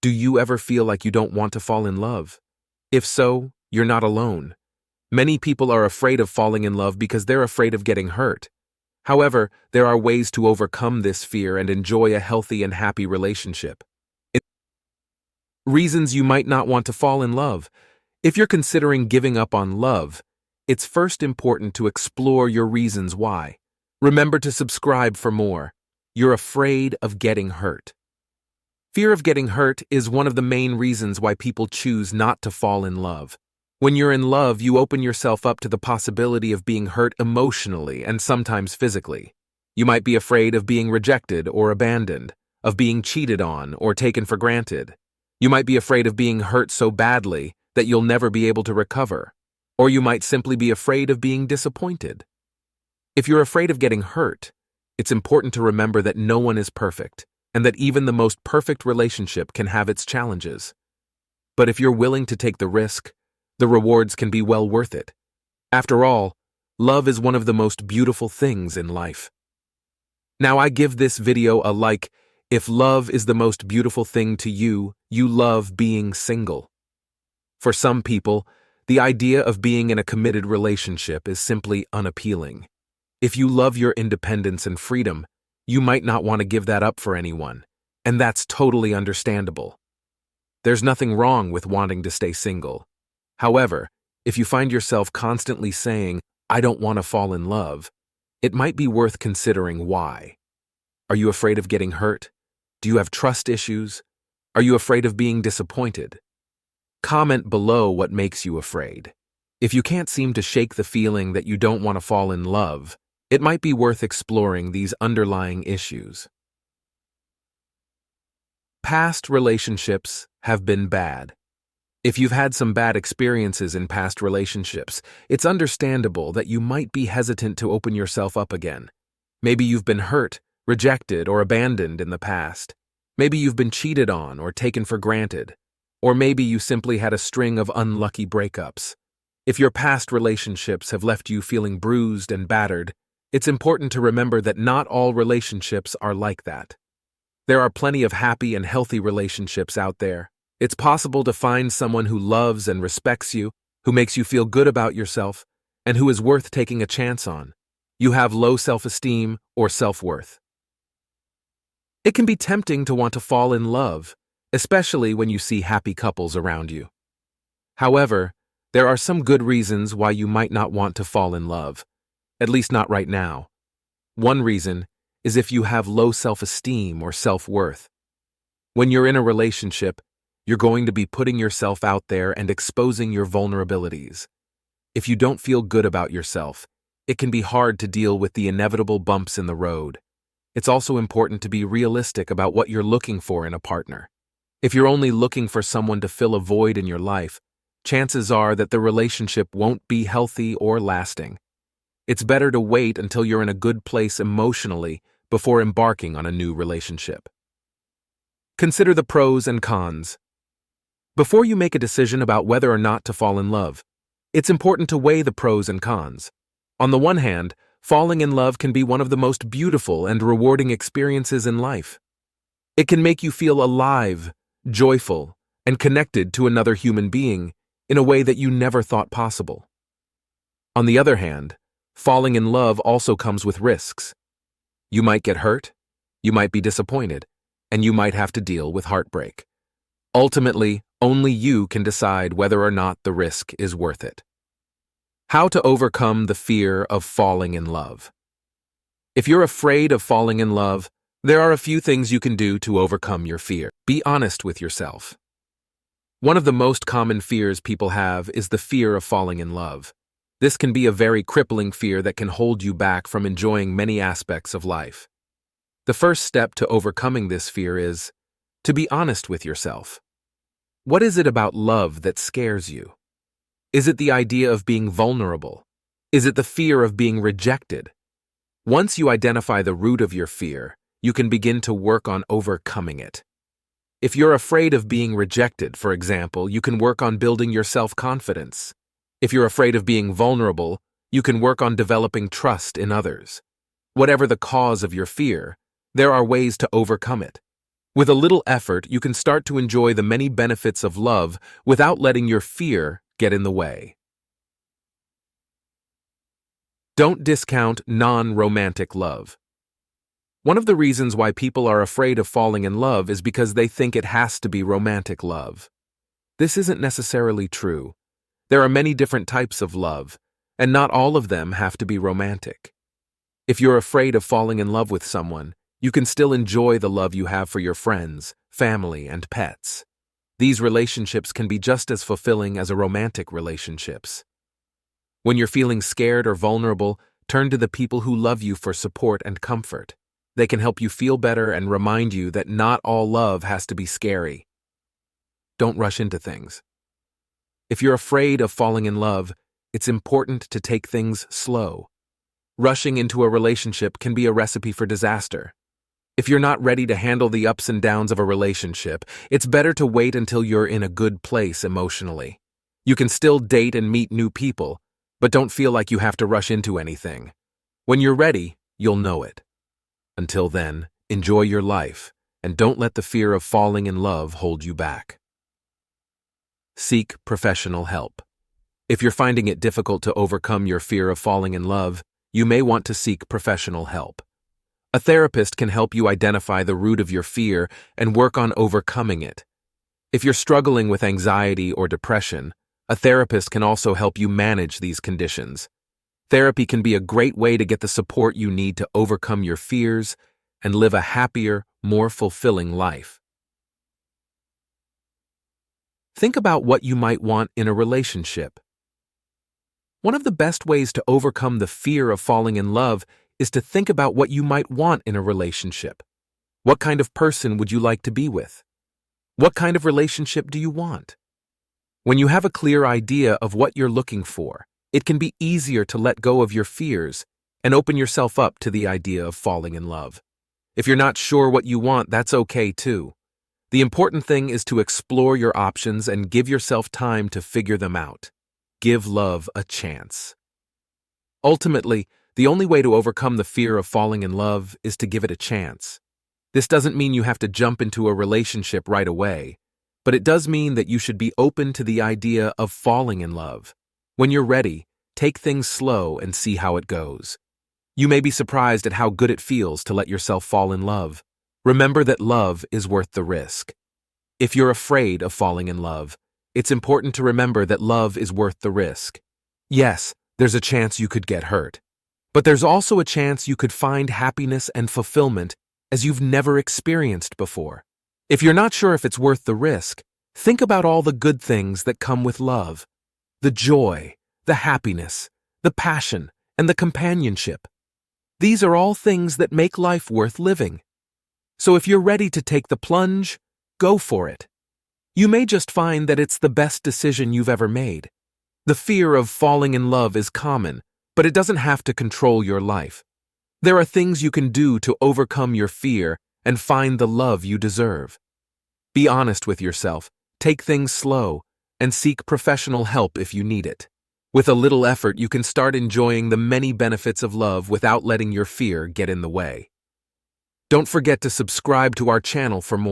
Do you ever feel like you don't want to fall in love? If so, you're not alone. Many people are afraid of falling in love because they're afraid of getting hurt. However, there are ways to overcome this fear and enjoy a healthy and happy relationship. Reasons you might not want to fall in love. If you're considering giving up on love, it's first important to explore your reasons why. Remember to subscribe for more. You're afraid of getting hurt. Fear of getting hurt is one of the main reasons why people choose not to fall in love. When you're in love, you open yourself up to the possibility of being hurt emotionally and sometimes physically. You might be afraid of being rejected or abandoned, of being cheated on or taken for granted. You might be afraid of being hurt so badly that you'll never be able to recover. Or you might simply be afraid of being disappointed. If you're afraid of getting hurt, it's important to remember that no one is perfect, and that even the most perfect relationship can have its challenges. But if you're willing to take the risk, the rewards can be well worth it. After all, love is one of the most beautiful things in life. Now I give this video a like if love is the most beautiful thing to you, you love being single. For some people, the idea of being in a committed relationship is simply unappealing. If you love your independence and freedom, you might not want to give that up for anyone, and that's totally understandable. There's nothing wrong with wanting to stay single. However, if you find yourself constantly saying, "I don't want to fall in love," it might be worth considering why. Are you afraid of getting hurt? Do you have trust issues? Are you afraid of being disappointed? Comment below what makes you afraid. If you can't seem to shake the feeling that you don't want to fall in love, it might be worth exploring these underlying issues. Past relationships have been bad. If you've had some bad experiences in past relationships, it's understandable that you might be hesitant to open yourself up again. Maybe you've been hurt, rejected, or abandoned in the past. Maybe you've been cheated on or taken for granted. Or maybe you simply had a string of unlucky breakups. If your past relationships have left you feeling bruised and battered, it's important to remember that not all relationships are like that. There are plenty of happy and healthy relationships out there. It's possible to find someone who loves and respects you, who makes you feel good about yourself, and who is worth taking a chance on. You have low self-esteem or self-worth. It can be tempting to want to fall in love, especially when you see happy couples around you. However, there are some good reasons why you might not want to fall in love, at least not right now. One reason is if you have low self-esteem or self-worth. When you're in a relationship, you're going to be putting yourself out there and exposing your vulnerabilities. If you don't feel good about yourself, it can be hard to deal with the inevitable bumps in the road. It's also important to be realistic about what you're looking for in a partner. If you're only looking for someone to fill a void in your life, chances are that the relationship won't be healthy or lasting. It's better to wait until you're in a good place emotionally before embarking on a new relationship. Consider the pros and cons. Before you make a decision about whether or not to fall in love, it's important to weigh the pros and cons. On the one hand, falling in love can be one of the most beautiful and rewarding experiences in life. It can make you feel alive, joyful, and connected to another human being in a way that you never thought possible. On the other hand, falling in love also comes with risks. You might get hurt, you might be disappointed, and you might have to deal with heartbreak. Ultimately, only you can decide whether or not the risk is worth it. How to overcome the fear of falling in love. If you're afraid of falling in love, there are a few things you can do to overcome your fear. Be honest with yourself. One of the most common fears people have is the fear of falling in love. This can be a very crippling fear that can hold you back from enjoying many aspects of life. The first step to overcoming this fear is to be honest with yourself. What is it about love that scares you? Is it the idea of being vulnerable? Is it the fear of being rejected? Once you identify the root of your fear, you can begin to work on overcoming it. If you're afraid of being rejected, for example, you can work on building your self-confidence. If you're afraid of being vulnerable, you can work on developing trust in others. Whatever the cause of your fear, there are ways to overcome it. With a little effort, you can start to enjoy the many benefits of love without letting your fear get in the way. Don't discount non-romantic love. One of the reasons why people are afraid of falling in love is because they think it has to be romantic love. This isn't necessarily true. There are many different types of love, and not all of them have to be romantic. If you're afraid of falling in love with someone, you can still enjoy the love you have for your friends, family, and pets. These relationships can be just as fulfilling as a romantic relationships. When you're feeling scared or vulnerable, turn to the people who love you for support and comfort. They can help you feel better and remind you that not all love has to be scary. Don't rush into things. If you're afraid of falling in love, it's important to take things slow. Rushing into a relationship can be a recipe for disaster. If you're not ready to handle the ups and downs of a relationship, it's better to wait until you're in a good place emotionally. You can still date and meet new people, but don't feel like you have to rush into anything. When you're ready, you'll know it. Until then, enjoy your life, and don't let the fear of falling in love hold you back. Seek professional help. If you're finding it difficult to overcome your fear of falling in love, you may want to seek professional help. A therapist can help you identify the root of your fear and work on overcoming it. If you're struggling with anxiety or depression, a therapist can also help you manage these conditions. Therapy can be a great way to get the support you need to overcome your fears and live a happier, more fulfilling life. Think about what you might want in a relationship. One of the best ways to overcome the fear of falling in love is to think about what you might want in a relationship. What kind of person would you like to be with? What kind of relationship do you want? When you have a clear idea of what you're looking for, it can be easier to let go of your fears and open yourself up to the idea of falling in love. If you're not sure what you want, that's okay too. The important thing is to explore your options and give yourself time to figure them out. Give love a chance. Ultimately, the only way to overcome the fear of falling in love is to give it a chance. This doesn't mean you have to jump into a relationship right away, but it does mean that you should be open to the idea of falling in love. When you're ready, take things slow and see how it goes. You may be surprised at how good it feels to let yourself fall in love. Remember that love is worth the risk. If you're afraid of falling in love, it's important to remember that love is worth the risk. Yes, there's a chance you could get hurt. But there's also a chance you could find happiness and fulfillment as you've never experienced before. If you're not sure if it's worth the risk, think about all the good things that come with love. The joy, the happiness, the passion, and the companionship. These are all things that make life worth living. So if you're ready to take the plunge, go for it. You may just find that it's the best decision you've ever made. The fear of falling in love is common, but it doesn't have to control your life. There are things you can do to overcome your fear and find the love you deserve. Be honest with yourself, take things slow, and seek professional help if you need it. With a little effort, you can start enjoying the many benefits of love without letting your fear get in the way. Don't forget to subscribe to our channel for more.